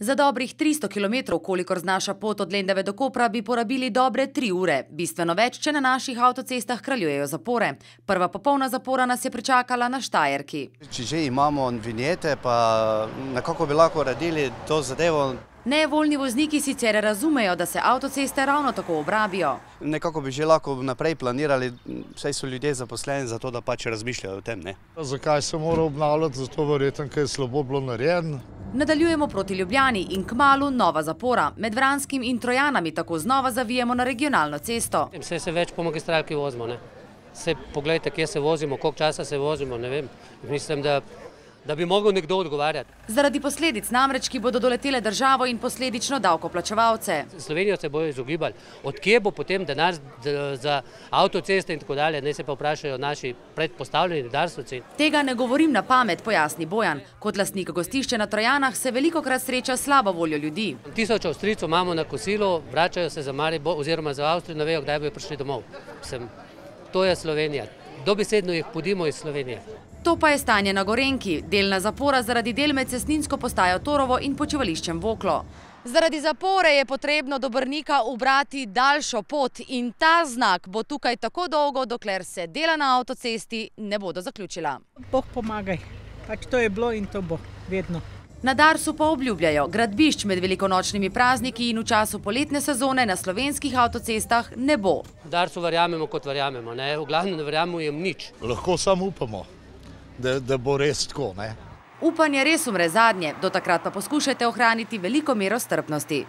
Za dobrih 300 km, kolikor znaša pot od Lendave do Kopra, bi porabili dobre 3 ure. Bistveno več, če na naših avtocestah kraljujejo zapore. Prva popolna zapora nas je pričakala na Štajerki. Če že imamo vinjete, pa nekako bi lahko uredili to zadevo. Nevoljni vozniki sicer razumejo, da se avtoceste ravno tako obrabijo. Nekako bi že lahko naprej planirali, saj so ljudje zaposleni za to, da pač razmišljajo o tem. Zakaj se mora obnavljati? Zato verjetno, ker je slabo bilo narejeno. Nadaljujemo proti Ljubljani in kmalu nova zapora. Med Vranskim in Trojanami tako znova zavijemo na regionalno cesto. Vse se več po magistralki vozimo. Vse pogledajte, kje se vozimo, koliko časa se vozimo, ne vem. Mislim, da bi mogel nekdo odgovarjati. Zaradi posledic namreč, ki bodo doletele državo in posledično davkoplačevalce. Slovenijo se bojo izogibali. Od kje bo potem denar za avtoceste in tako dalje, naj se pa vprašajo naši predpostavljeni darsovci. Tega ne govorim na pamet, pojasni Bojan. Kot lastnik gostišča na Trojanah se velikokrat sreča slabo voljo ljudi. 1000 Avstrijcev imamo na kosilu, vračajo se za Maribor oziroma za Avstrijo, ne vejo, kdaj bojo prišli domov. To je Slovenija. Dobesedno jih podimo iz Slovenije. To pa je stanje na Gorenjki, delna zapora zaradi del med cestninsko postajo Torovo in počivališčem Voklo. Zaradi zapore je potrebno do Brnika ubrati daljšo pot in ta znak bo tukaj tako dolgo, dokler se dela na avtocesti ne bodo zaključila. Bog pomagaj, pač to je bilo in to bo vedno. Na Darsu pa obljubljajo, gradbišč med velikonočnimi prazniki in v času poletne sezone na slovenskih avtocestah ne bo. V Darsu verjamemo, kot verjamemo, v glavnem ne verjamemo jim nič. Lahko samo upamo, da bo res tako. Upanje res umre zadnje, do takrat pa poskušajte ohraniti veliko mero strpnosti.